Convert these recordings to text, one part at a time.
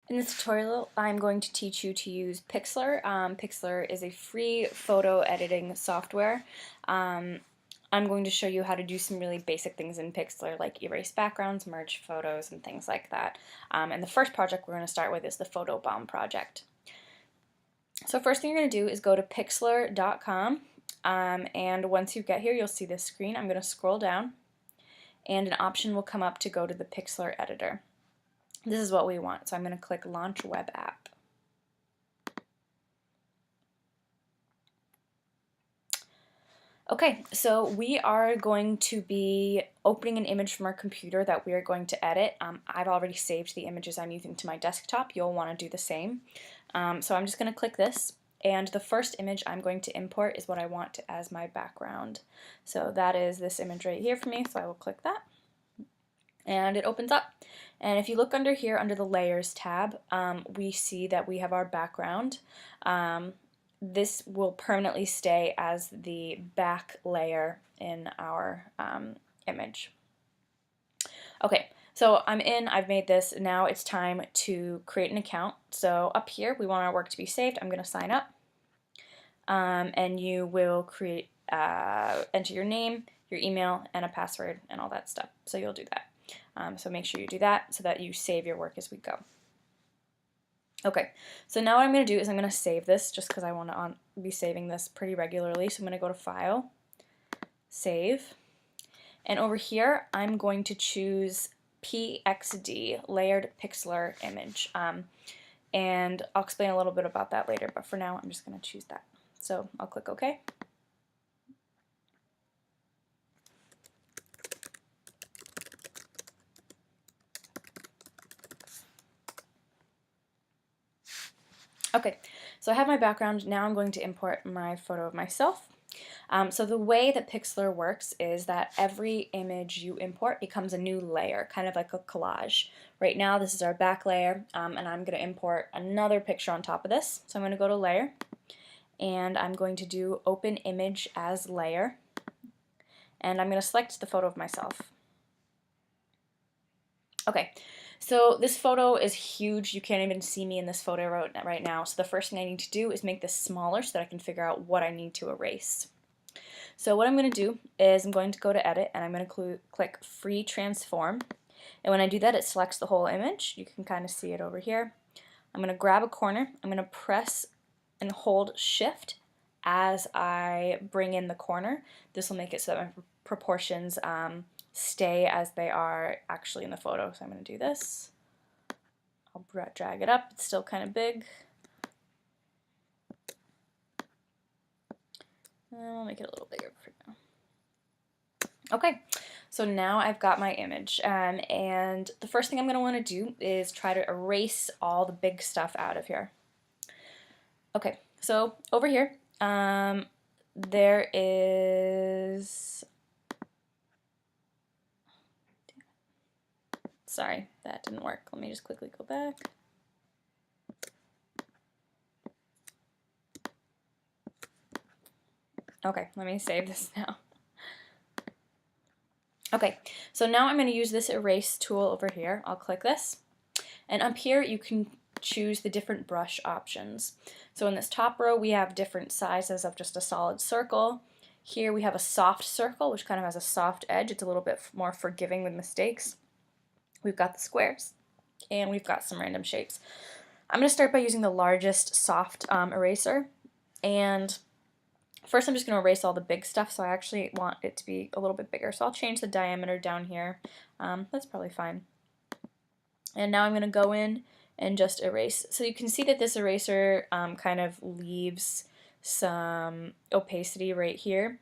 In this tutorial, I'm going to teach you to use Pixlr. Pixlr is a free photo editing software. I'm going to show you how to do some really basic things in Pixlr, like erase backgrounds, merge photos, and things like that. And the first project we're going to start with is the Photobomb project. So first thing you're going to do is go to pixlr.com, and once you get here, you'll see this screen. I'm going to scroll down, and an option will come up to go to the Pixlr editor. This is what we want, so I'm going to click Launch Web App. Okay, so we are going to be opening an image from our computer that we are going to edit. I've already saved the images I'm using to my desktop. You'll want to do the same. So I'm just going to click this, and the first image I'm going to import is what I want as my background. So that is this image right here for me, so I will click that. And it opens up. And if you look under here, under the Layers tab, we see that we have our background. This will permanently stay as the back layer in our image. Okay, so I'm in, I've made this, now it's time to create an account. So up here, we want our work to be saved. I'm going to sign up, and you will create, enter your name, your email, and a password, and all that stuff. So you'll do that. So make sure you do that so that you save your work as we go. Okay, so now what I'm going to do is I'm going to save this just because I want to be saving this pretty regularly. So I'm going to go to File, Save, and over here I'm going to choose PXD, Layered Pixlr Image. And I'll explain a little bit about that later, but for now I'm just going to choose that. So I'll click OK. Okay, so I have my background. Now I'm going to import my photo of myself. So the way that Pixlr works is that every image you import becomes a new layer, kind of like a collage. Right now this is our back layer, and I'm going to import another picture on top of this. So I'm going to go to Layer, and I'm going to do Open Image as Layer, and I'm going to select the photo of myself. Okay, so this photo is huge. You can't even see me in this photo right now. So the first thing I need to do is make this smaller so that I can figure out what I need to erase. So what I'm going to do is I'm going to go to Edit, and I'm going to click Free Transform. And when I do that, it selects the whole image. You can kind of see it over here. I'm going to grab a corner. I'm going to press and hold Shift as I bring in the corner. This will make it so that my proportions stay as they are actually in the photo. So I'm going to do this. I'll drag it up. It's still kind of big. I'll make it a little bigger for now. Okay, so now I've got my image, and the first thing I'm going to want to do is try to erase all the big stuff out of here. Okay, so over here, there is... Sorry, that didn't work. Let me just quickly go back. Okay, let me save this now. Okay, so now I'm going to use this erase tool over here. I'll click this, and up here you can choose the different brush options. So in this top row we have different sizes of just a solid circle. Here we have a soft circle, which kind of has a soft edge. It's a little bit more forgiving with mistakes. We've got the squares, and we've got some random shapes. I'm going to start by using the largest soft eraser, and first I'm just going to erase all the big stuff, so I actually want it to be a little bit bigger. So I'll change the diameter down here. That's probably fine. And now I'm going to go in and just erase. So you can see that this eraser kind of leaves some opacity right here.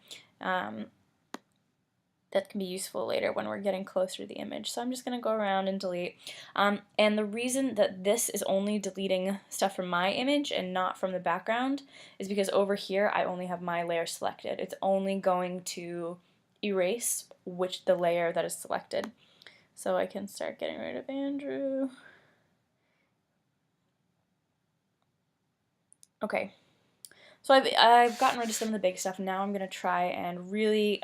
That can be useful later when we're getting closer to the image. So I'm just going to go around and delete. And the reason that this is only deleting stuff from my image and not from the background is because over here I only have my layer selected. It's only going to erase the layer that is selected. So I can start getting rid of Andrew. Okay. So I've gotten rid of some of the big stuff. Now I'm going to try and really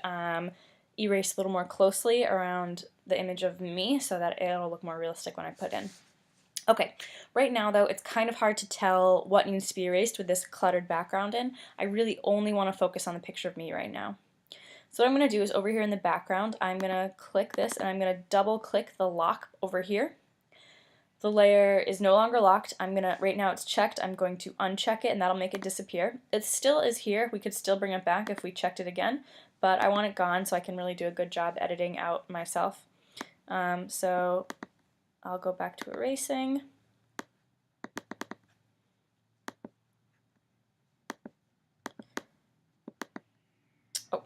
erase a little more closely around the image of me so that it'll look more realistic when I put in. Okay, right now though, it's kind of hard to tell what needs to be erased with this cluttered background in. I really only want to focus on the picture of me right now. So what I'm going to do is over here in the background, I'm going to click this and I'm going to double click the lock over here. The layer is no longer locked. Right now it's checked, I'm going to uncheck it and that'll make it disappear. It still is here. We could still bring it back if we checked it again, but I want it gone so I can really do a good job editing out myself. So I'll go back to erasing. Oh.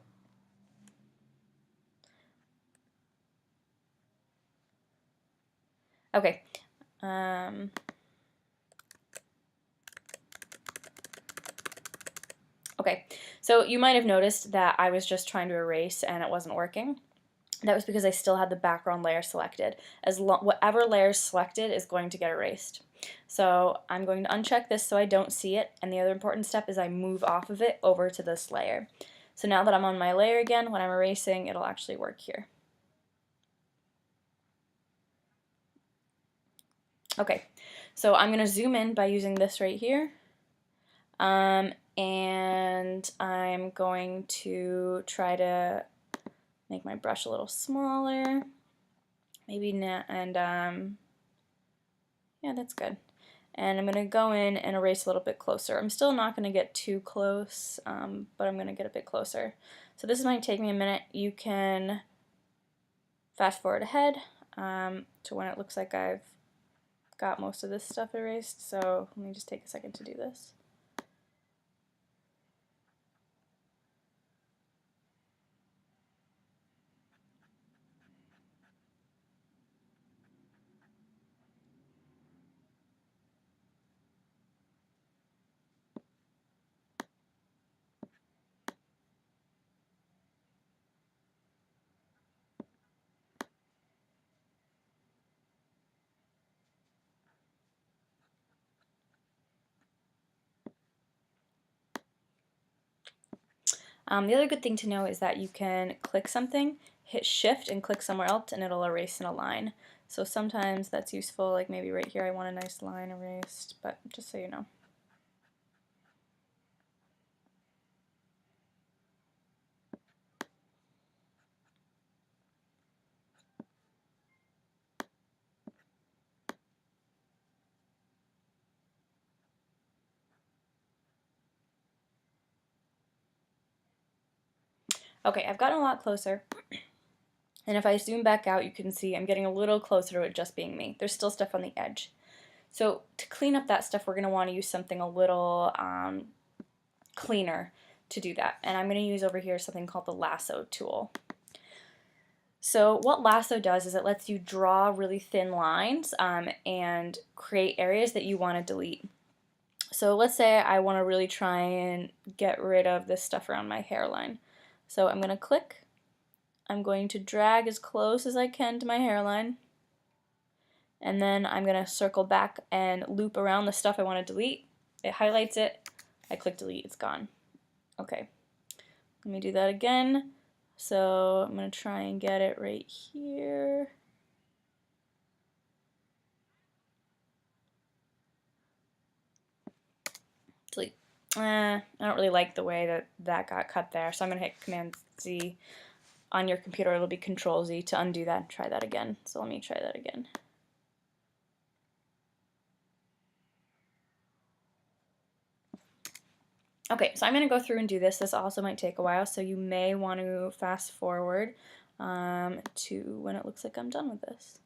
Okay. Okay, so you might have noticed that I was just trying to erase and it wasn't working. That was because I still had the background layer selected. Whatever layer is selected is going to get erased. So I'm going to uncheck this so I don't see it, and the other important step is I move off of it over to this layer. So now that I'm on my layer again, when I'm erasing, it'll actually work here. Okay, so I'm going to zoom in by using this right here. And I'm going to try to make my brush a little smaller. Maybe not, and yeah, that's good. And I'm going to go in and erase a little bit closer. I'm still not going to get too close, but I'm going to get a bit closer. So this might take me a minute. You can fast forward ahead to when it looks like I've got most of this stuff erased. So let me just take a second to do this. The other good thing to know is that you can click something, hit shift and click somewhere else and it'll erase in a line. So sometimes that's useful, like maybe right here I want a nice line erased, but just so you know. Okay, I've gotten a lot closer. And if I zoom back out, you can see I'm getting a little closer to it just being me. There's still stuff on the edge. So to clean up that stuff, we're going to want to use something a little cleaner to do that. And I'm going to use over here something called the lasso tool. So what lasso does is it lets you draw really thin lines and create areas that you want to delete. So let's say I want to really try and get rid of this stuff around my hairline. So I'm going to click. I'm going to drag as close as I can to my hairline. And then I'm going to circle back and loop around the stuff I want to delete. It highlights it. I click delete. It's gone. Okay. Let me do that again. So I'm going to try and get it right here. Delete. I don't really like the way that got cut there, so I'm going to hit Command Z. On your computer it'll be Control Z to undo that and try that again. So let me try that again. Okay, so I'm going to go through and do this. This also might take a while, so you may want to fast forward to when it looks like I'm done with this.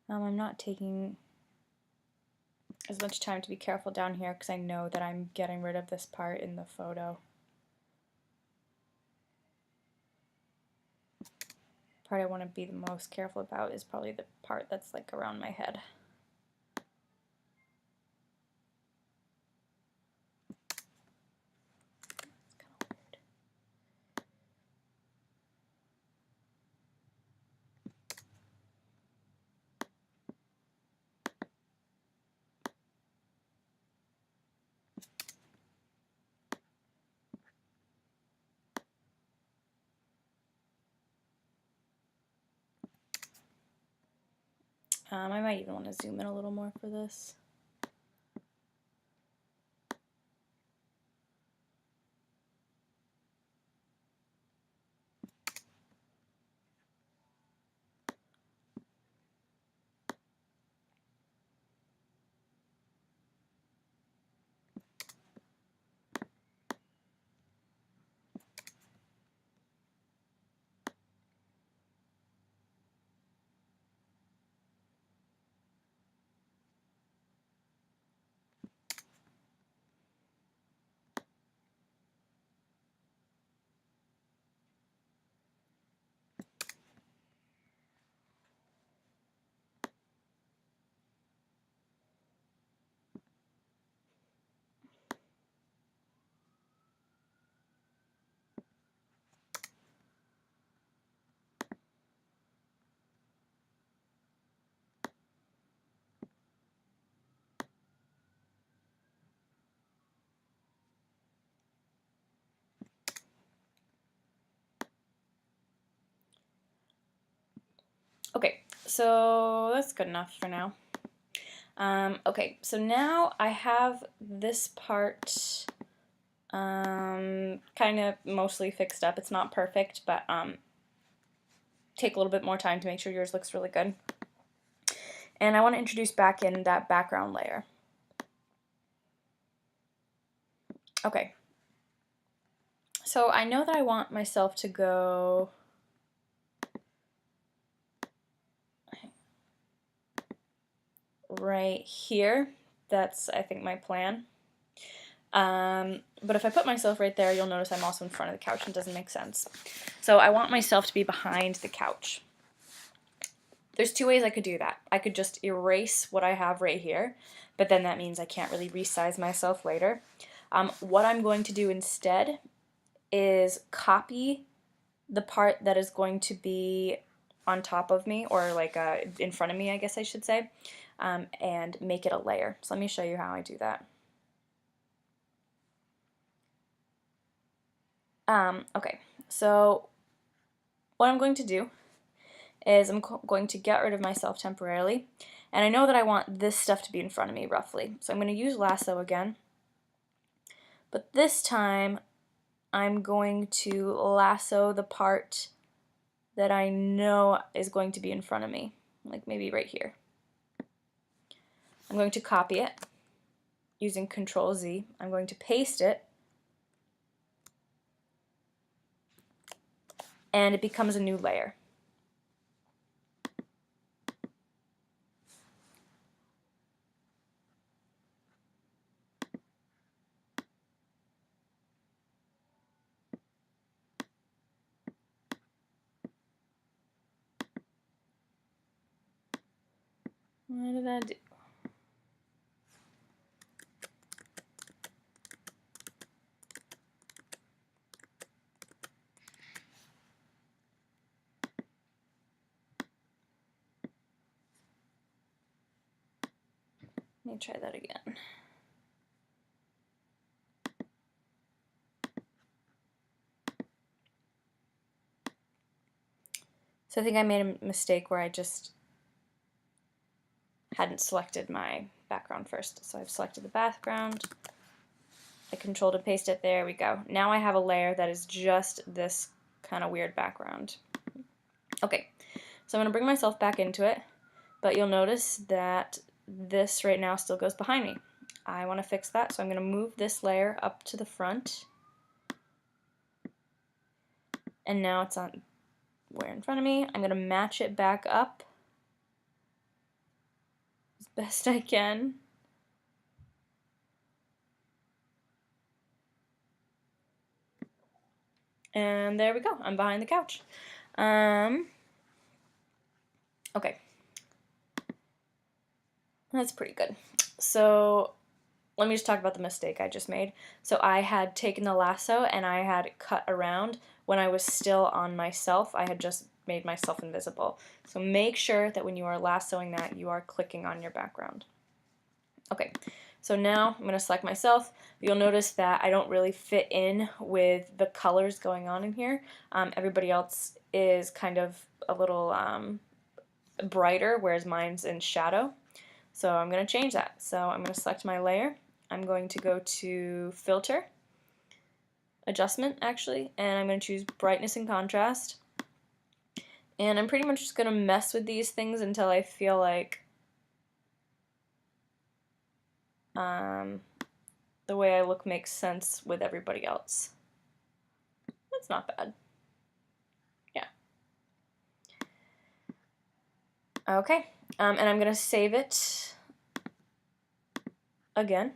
I'm not taking as much time to be careful down here because I know that I'm getting rid of this part in the photo. The part I want to be the most careful about is probably the part that's like around my head. I might even want to zoom in a little more for this. Okay, so that's good enough for now. Okay, so now I have this part kind of mostly fixed up. It's not perfect, but take a little bit more time to make sure yours looks really good. And I want to introduce back in that background layer. Okay, so I know that I want myself to go right here. That's, I think, my plan. But if I put myself right there, you'll notice I'm also in front of the couch and it doesn't make sense. So I want myself to be behind the couch. There's two ways I could do that. I could just erase what I have right here, but then that means I can't really resize myself later. What I'm going to do instead is copy the part that is going to be on top of me, or like in front of me, I guess I should say, and make it a layer. So let me show you how I do that. Okay, so what I'm going to do is I'm going to get rid of myself temporarily, and I know that I want this stuff to be in front of me roughly, so I'm going to use lasso again, but this time I'm going to lasso the part that I know is going to be in front of me, like maybe right here. I'm going to copy it using Control Z. I'm going to paste it, and it becomes a new layer. What did I do? Let me try that again. So I think I made a mistake where I just hadn't selected my background first. So I've selected the background, I controlled and paste it, there we go. Now I have a layer that is just this kind of weird background. Okay, so I'm going to bring myself back into it, but you'll notice that this right now still goes behind me. I want to fix that, so I'm going to move this layer up to the front, and now it's on where in front of me. I'm going to match it back up best I can. And there we go. I'm behind the couch. Okay. That's pretty good. So let me just talk about the mistake I just made. So I had taken the lasso and I had cut around when I was still on myself. I had just made myself invisible. So make sure that when you are lassoing that, you are clicking on your background. Okay, so now I'm going to select myself. You'll notice that I don't really fit in with the colors going on in here. Everybody else is kind of a little brighter, whereas mine's in shadow. So I'm going to change that. So I'm going to select my layer. I'm going to go to Filter, Adjustment actually, and I'm going to choose Brightness and Contrast. And I'm pretty much just going to mess with these things until I feel like the way I look makes sense with everybody else. That's not bad. Yeah. Okay, and I'm going to save it again.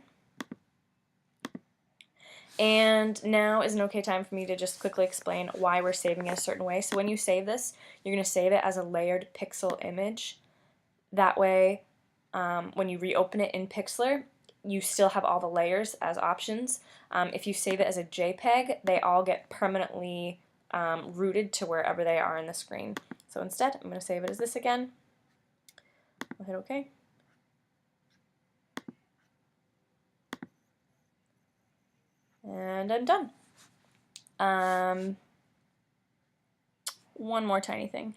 And now is an okay time for me to just quickly explain why we're saving it a certain way. So when you save this, you're going to save it as a layered pixel image. That way, when you reopen it in Pixlr, you still have all the layers as options. If you save it as a JPEG, they all get permanently rooted to wherever they are in the screen. So instead, I'm going to save it as this again. I'll hit OK. And I'm done. One more tiny thing.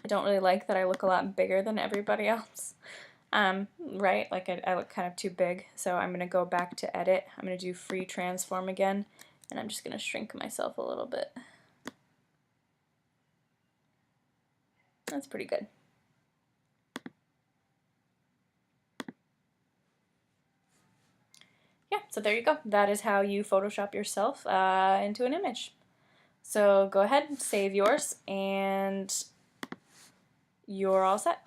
I don't really like that I look a lot bigger than everybody else. Right? Like I look kind of too big. So I'm going to go back to Edit. I'm going to do Free Transform again. And I'm just going to shrink myself a little bit. That's pretty good. Yeah, so there you go. That is how you Photoshop yourself into an image. So go ahead, save yours, and you're all set.